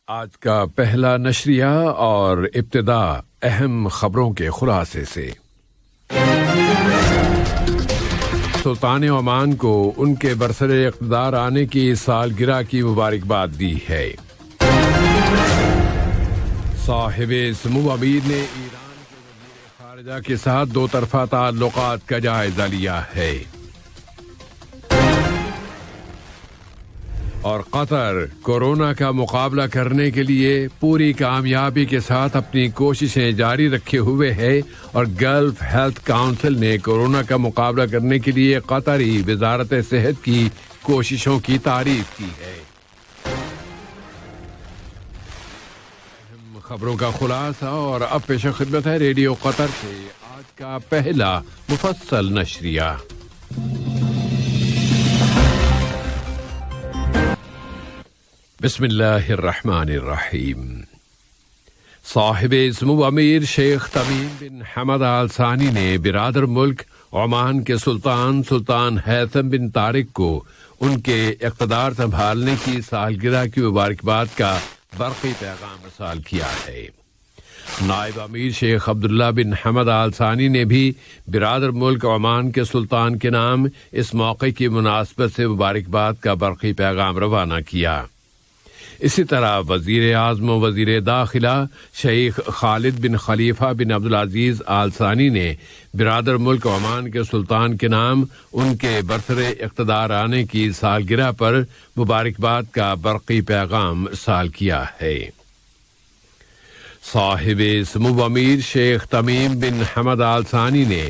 آج کا پہلا نشریہ اور ابتدا اہم خبروں کے خلاصے سے۔ سلطان عمان کو ان کے برسر اقتدار آنے کی سالگرہ کی مبارکباد دی ہے۔ صاحب سمو امیر نے ایران کے وزیر خارجہ کے ساتھ دو طرفہ تعلقات کا جائزہ لیا ہے۔ اور قطر کورونا کا مقابلہ کرنے کے لیے پوری کامیابی کے ساتھ اپنی کوششیں جاری رکھے ہوئے ہے، اور گلف ہیلتھ کونسل نے کورونا کا مقابلہ کرنے کے لیے قطری وزارت صحت کی کوششوں کی تعریف کی ہے۔ خبروں کا خلاصہ اور اب پیش خدمت ہے ریڈیو قطر سے آج کا پہلا مفصل نشریہ۔ بسم اللہ الرحمن الرحیم۔ صاحب سمو امیر شیخ تمیم بن حمد آل ثانی نے برادر ملک عمان کے سلطان ہیثم بن طارق کو ان کے اقتدار سنبھالنے کی سالگرہ کی مبارکباد کا برقی پیغام ارسال کیا ہے۔ نائب امیر شیخ عبداللہ بن حمد آل ثانی نے بھی برادر ملک عمان کے سلطان کے نام اس موقع کی مناسبت سے مبارکباد کا برقی پیغام روانہ کیا۔ اسی طرح وزیر اعظم و وزیر داخلہ شیخ خالد بن خلیفہ بن عبدالعزیز آل ثانی نے برادر ملک عمان کے سلطان کے نام ان کے برسر اقتدار آنے کی سالگرہ پر مبارکباد کا برقی پیغام ارسال کیا ہے۔ صاحب سمو امیر شیخ تمیم بن حمد آل ثانی نے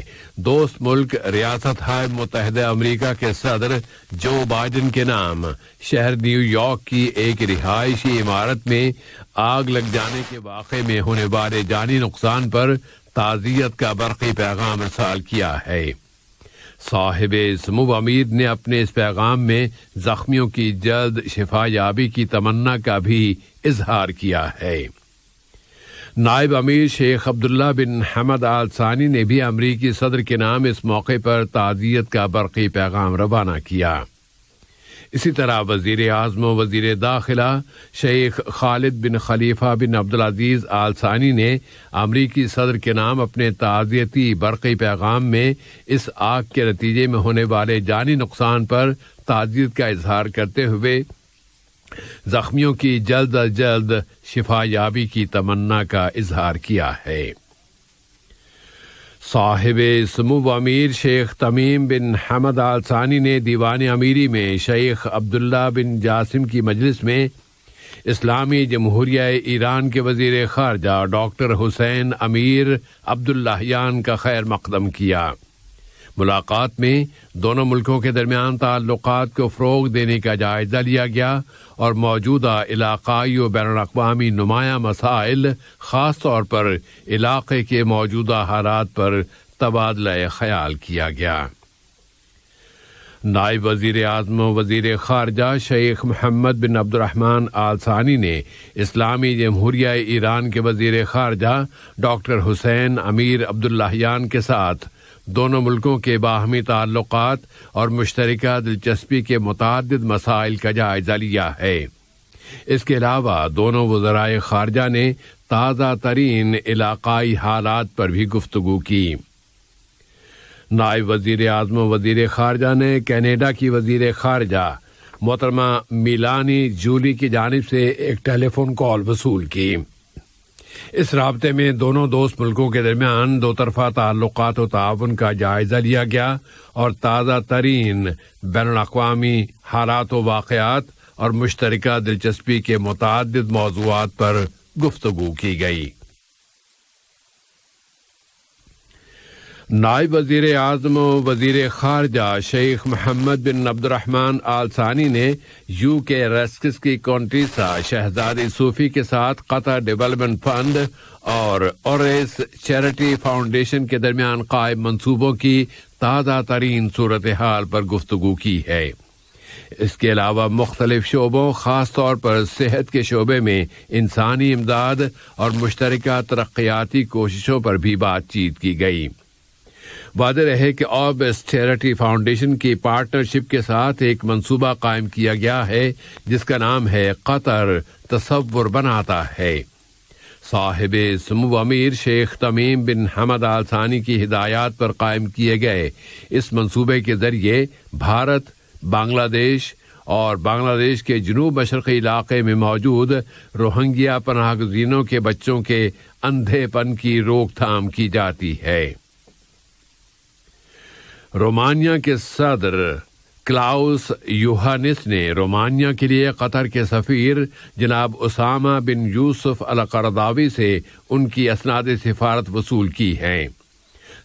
دوست ملک ریاستہائے متحدہ امریکہ کے صدر جو بائیڈن کے نام شہر نیو یارک کی ایک رہائشی عمارت میں آگ لگ جانے کے واقعے میں ہونے والے جانی نقصان پر تعزیت کا برقی پیغام ارسال کیا ہے۔ صاحب سمو امیر نے اپنے اس پیغام میں زخمیوں کی جلد شفا یابی کی تمنا کا بھی اظہار کیا ہے۔ نائب امیر شیخ عبداللہ بن حمد آل ثانی نے بھی امریکی صدر کے نام اس موقع پر تعزیت کا برقی پیغام روانہ کیا۔ اسی طرح وزیر اعظم و وزیر داخلہ شیخ خالد بن خلیفہ بن عبدالعزیز آل ثانی نے امریکی صدر کے نام اپنے تعزیتی برقی پیغام میں اس آگ کے نتیجے میں ہونے والے جانی نقصان پر تعزیت کا اظہار کرتے ہوئے زخمیوں کی جلد از جلد شفا یابی کی تمنا کا اظہار کیا ہے۔ صاحب سمو امیر شیخ تمیم بن حمد آل ثانی نے دیوان امیری میں شیخ عبداللہ بن جاسم کی مجلس میں اسلامی جمہوریہ ایران کے وزیر خارجہ ڈاکٹر حسین امیر عبداللہیان کا خیر مقدم کیا۔ ملاقات میں دونوں ملکوں کے درمیان تعلقات کو فروغ دینے کا جائزہ لیا گیا، اور موجودہ علاقائی و بین الاقوامی نمایاں مسائل، خاص طور پر علاقے کے موجودہ حالات پر تبادلہ خیال کیا گیا۔ نائب وزیر اعظم و وزیر خارجہ شیخ محمد بن عبد الرحمن آل ثانی نے اسلامی جمہوریہ ایران کے وزیر خارجہ ڈاکٹر حسین امیر عبداللہیان کے ساتھ دونوں ملکوں کے باہمی تعلقات اور مشترکہ دلچسپی کے متعدد مسائل کا جائزہ لیا ہے۔ اس کے علاوہ دونوں وزرائے خارجہ نے تازہ ترین علاقائی حالات پر بھی گفتگو کی۔ نائب وزیر اعظم و وزیر خارجہ نے کینیڈا کی وزیر خارجہ محترمہ میلانی جولی کی جانب سے ایک ٹیلی فون کال وصول کی۔ اس رابطے میں دونوں دوست ملکوں کے درمیان دو طرفہ تعلقات و تعاون کا جائزہ لیا گیا، اور تازہ ترین بین الاقوامی حالات و واقعات اور مشترکہ دلچسپی کے متعدد موضوعات پر گفتگو کی گئی۔ نائب وزیر اعظم و وزیر خارجہ شیخ محمد بن عبد الرحمن آل ثانی نے یو کے ریسکس کی کونٹیسا شہزادی صوفی کے ساتھ قطر ڈیولپمنٹ فنڈ اور اوریس چیریٹی فاؤنڈیشن کے درمیان قائم منصوبوں کی تازہ ترین صورتحال پر گفتگو کی ہے۔ اس کے علاوہ مختلف شعبوں، خاص طور پر صحت کے شعبے میں انسانی امداد اور مشترکہ ترقیاتی کوششوں پر بھی بات چیت کی گئی۔ واضح رہے کہ آبس چیریٹی فاؤنڈیشن کی پارٹنرشپ کے ساتھ ایک منصوبہ قائم کیا گیا ہے جس کا نام ہے قطر تصور بناتا ہے۔ صاحب سمو امیر شیخ تمیم بن حمد آل ثانی کی ہدایات پر قائم کیے گئے اس منصوبے کے ذریعے بھارت، بنگلہ دیش اور بنگلہ دیش کے جنوب مشرقی علاقے میں موجود روہنگیا پناہ گزینوں کے بچوں کے اندھے پن کی روک تھام کی جاتی ہے۔ رومانیہ کے صدر کلاؤس یوہانس نے رومانیہ کے لیے قطر کے سفیر جناب اسامہ بن یوسف القرداوی سے ان کی اسناد سفارت وصول کی ہیں۔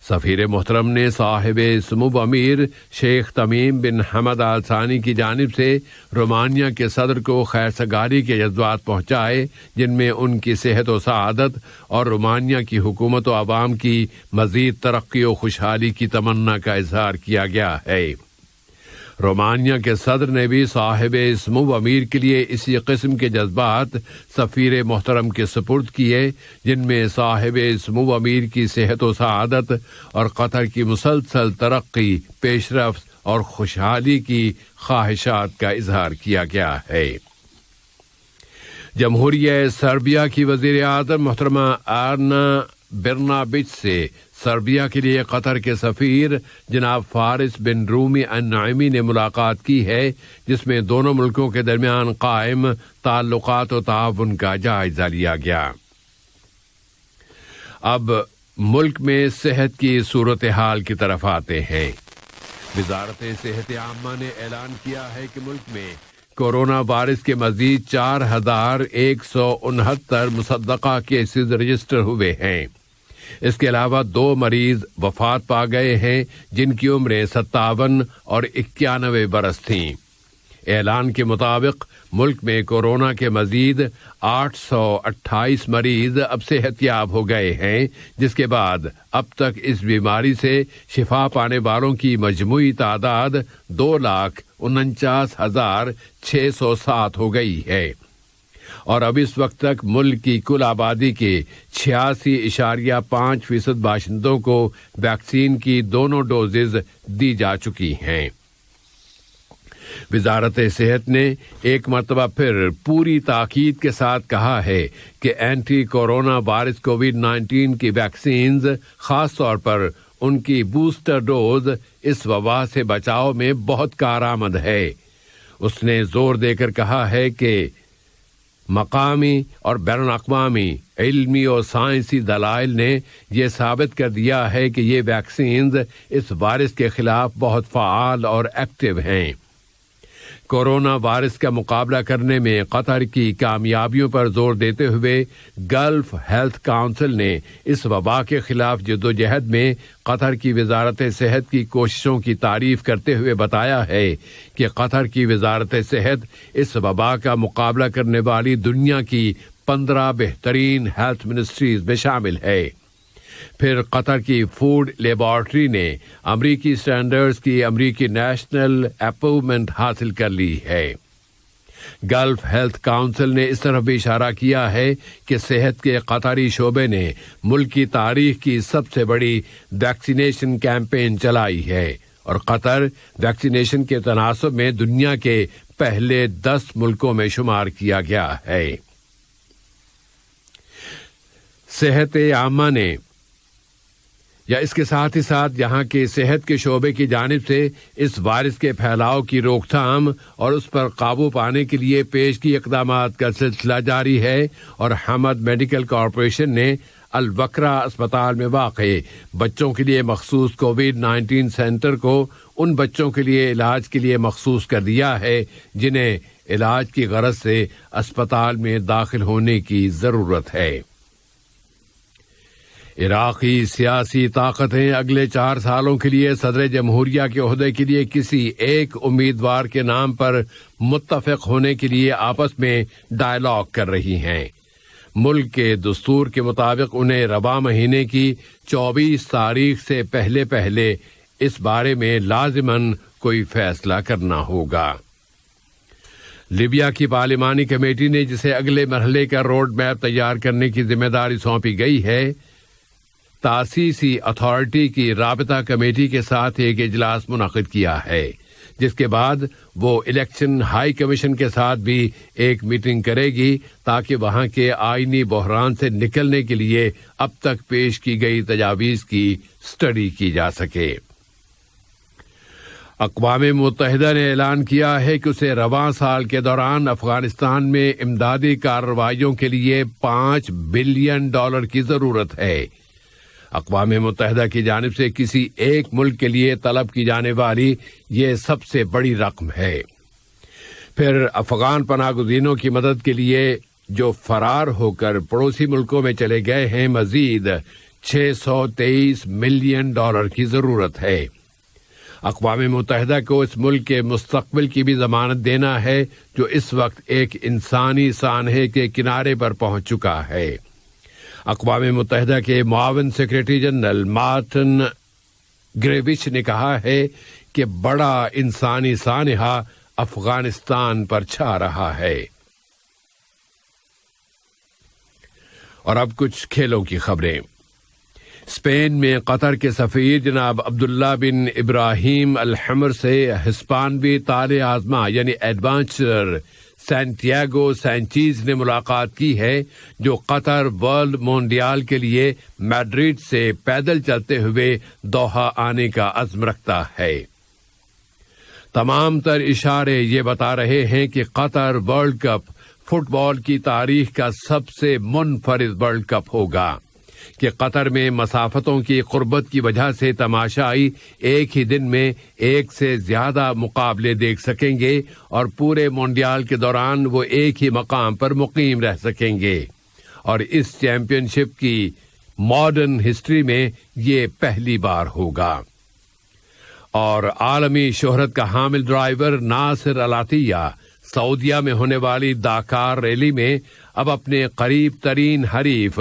سفیر محترم نے صاحب سمو امیر شیخ تمیم بن حمد آل ثانی کی جانب سے رومانیہ کے صدر کو خیر سگالی کے جذبات پہنچائے، جن میں ان کی صحت و سعادت اور رومانیہ کی حکومت و عوام کی مزید ترقی و خوشحالی کی تمنا کا اظہار کیا گیا ہے۔ رومانیہ کے صدر نے بھی صاحب سمو امیر کے لیے اسی قسم کے جذبات سفیر محترم کے سپرد کیے، جن میں صاحب سمو امیر کی صحت و سعادت اور قطر کی مسلسل ترقی، پیش رفت اور خوشحالی کی خواہشات کا اظہار کیا گیا ہے۔ جمہوریہ سربیا کی وزیر اعظم محترمہ آرنا برنابچ سے سربیا کے لیے قطر کے سفیر جناب فارس بن رومی النعیمی نے ملاقات کی ہے، جس میں دونوں ملکوں کے درمیان قائم تعلقات و تعاون کا جائزہ لیا گیا۔ اب ملک میں صحت کی صورتحال کی طرف آتے ہیں۔ وزارت صحت عامہ نے اعلان کیا ہے کہ ملک میں کورونا وائرس کے مزید 4169 مصدقہ کیسز رجسٹر ہوئے ہیں۔ اس کے علاوہ 2 مریض وفات پا گئے ہیں، جن کی عمریں 57 اور 91 برس تھیں۔ اعلان کے مطابق ملک میں کورونا کے مزید 828 مریض اب صحت یاب ہو گئے ہیں، جس کے بعد اب تک اس بیماری سے شفا پانے والوں کی مجموعی تعداد 2,49,607 ہو گئی ہے، اور اب اس وقت تک ملک کی کل آبادی کے 86.5% باشندوں کو ویکسین کی دونوں ڈوزز دی جا چکی ہیں۔ وزارت صحت نے ایک مرتبہ پھر پوری تاکید کے ساتھ کہا ہے کہ اینٹی کورونا وائرس کووڈ-19 کی ویکسینز، خاص طور پر ان کی بوسٹر ڈوز، اس وبا سے بچاؤ میں بہت کارآمد ہے۔ اس نے زور دے کر کہا ہے کہ مقامی اور بین الاقوامی علمی اور سائنسی دلائل نے یہ ثابت کر دیا ہے کہ یہ ویکسینز اس وائرس کے خلاف بہت فعال اور ایکٹیو ہیں۔ کورونا وائرس کا مقابلہ کرنے میں قطر کی کامیابیوں پر زور دیتے ہوئے گلف ہیلتھ کونسل نے اس وبا کے خلاف جدوجہد میں قطر کی وزارت صحت کی کوششوں کی تعریف کرتے ہوئے بتایا ہے کہ قطر کی وزارت صحت اس وبا کا مقابلہ کرنے والی دنیا کی 15 بہترین ہیلتھ منسٹریز میں شامل ہے۔ پھر قطر کی فوڈ لیبارٹری نے امریکی سٹینڈرڈز کی امریکی نیشنل اپروومنٹ حاصل کر لی ہے۔ گلف ہیلتھ کونسل نے اس طرف بھی اشارہ کیا ہے کہ صحت کے قطری شعبے نے ملک کی تاریخ کی سب سے بڑی ویکسینیشن کیمپین چلائی ہے، اور قطر ویکسینیشن کے تناسب میں دنیا کے پہلے 10 ملکوں میں شمار کیا گیا ہے۔ صحت عامہ نے یا اس کے ساتھ ہی ساتھ یہاں کے صحت کے شعبے کی جانب سے اس وائرس کے پھیلاؤ کی روک تھام اور اس پر قابو پانے کے لیے پیش کی اقدامات کا سلسلہ جاری ہے، اور حمد میڈیکل کارپوریشن نے الوکرا اسپتال میں واقع بچوں کے لیے مخصوص کووڈ-19 سینٹر کو ان بچوں کے لیے علاج کے لیے مخصوص کر دیا ہے جنہیں علاج کی غرض سے اسپتال میں داخل ہونے کی ضرورت ہے۔ عراقی سیاسی طاقتیں اگلے 4 سالوں کے لیے صدر جمہوریہ کے عہدے کے لیے کسی ایک امیدوار کے نام پر متفق ہونے کے لیے آپس میں ڈائیلاگ کر رہی ہیں۔ ملک کے دستور کے مطابق انہیں رواں مہینے کی 24 تاریخ سے پہلے اس بارے میں لازماً کوئی فیصلہ کرنا ہوگا۔ لیبیا کی پارلیمانی کمیٹی نے جسے اگلے مرحلے کا روڈ میپ تیار کرنے کی ذمہ داری سونپی گئی ہے، تاسیسی اتھارٹی کی رابطہ کمیٹی کے ساتھ ایک اجلاس منعقد کیا ہے، جس کے بعد وہ الیکشن ہائی کمیشن کے ساتھ بھی ایک میٹنگ کرے گی تاکہ وہاں کے آئینی بحران سے نکلنے کے لیے اب تک پیش کی گئی تجاویز کی اسٹڈی کی جا سکے۔ اقوام متحدہ نے اعلان کیا ہے کہ اسے رواں سال کے دوران افغانستان میں امدادی کارروائیوں کے لیے $5 بلین کی ضرورت ہے۔ اقوام متحدہ کی جانب سے کسی ایک ملک کے لیے طلب کی جانے والی یہ سب سے بڑی رقم ہے۔ پھر افغان پناہ گزینوں کی مدد کے لیے جو فرار ہو کر پڑوسی ملکوں میں چلے گئے ہیں، مزید $623 ملین کی ضرورت ہے۔ اقوام متحدہ کو اس ملک کے مستقبل کی بھی ضمانت دینا ہے جو اس وقت ایک انسانی سانحے کے کنارے پر پہنچ چکا ہے۔ اقوام متحدہ کے معاون سیکرٹری جنرل مارٹن گریوچ نے کہا ہے کہ بڑا انسانی سانحہ افغانستان پر چھا رہا ہے۔ اور اب کچھ کھیلوں کی خبریں۔ اسپین میں قطر کے سفیر جناب عبداللہ بن ابراہیم الحمر سے ہسپانوی طالع آزما یعنی ایڈوانچرر سینٹیاگو سینچیز نے ملاقات کی ہے، جو قطر ورلڈ موندیال کے لیے میڈرڈ سے پیدل چلتے ہوئے دوحہ آنے کا عزم رکھتا ہے۔ تمام تر اشارے یہ بتا رہے ہیں کہ قطر ورلڈ کپ فٹ بال کی تاریخ کا سب سے منفرد ورلڈ کپ ہوگا، کہ قطر میں مسافتوں کی قربت کی وجہ سے تماشائی ایک ہی دن میں ایک سے زیادہ مقابلے دیکھ سکیں گے اور پورے موندیال کے دوران وہ ایک ہی مقام پر مقیم رہ سکیں گے، اور اس چیمپئن شپ کی ماڈرن ہسٹری میں یہ پہلی بار ہوگا۔ اور عالمی شہرت کا حامل ڈرائیور ناصر العطیہ سعودیہ میں ہونے والی داکار ریلی میں اب اپنے قریب ترین حریف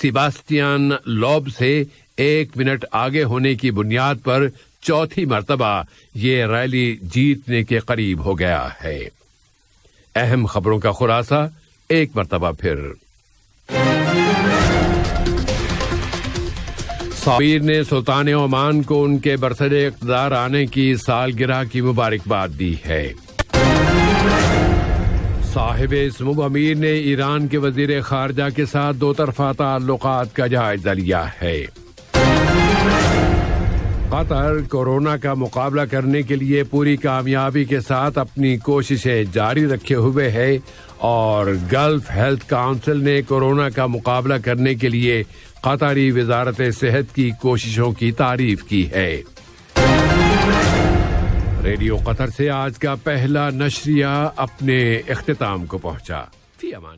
سیباسٹیان لوب سے 1 منٹ آگے ہونے کی بنیاد پر چوتھی مرتبہ یہ ریلی جیتنے کے قریب ہو گیا ہے۔ اہم خبروں کا خلاصہ ایک مرتبہ پھر۔ سفیر نے سلطان عمان کو ان کے برسر اقتدار آنے کی سالگرہ کی مبارکباد دی ہے۔ صاحب سمو امیر نے ایران کے وزیر خارجہ کے ساتھ دو طرفہ تعلقات کا جائزہ لیا ہے۔ قطر کورونا کا مقابلہ کرنے کے لیے پوری کامیابی کے ساتھ اپنی کوششیں جاری رکھے ہوئے ہے، اور گلف ہیلتھ کونسل نے کورونا کا مقابلہ کرنے کے لیے قطری وزارت صحت کی کوششوں کی تعریف کی ہے۔ ریڈیو قطر سے آج کا پہلا نشریہ اپنے اختتام کو پہنچا۔ فی امان۔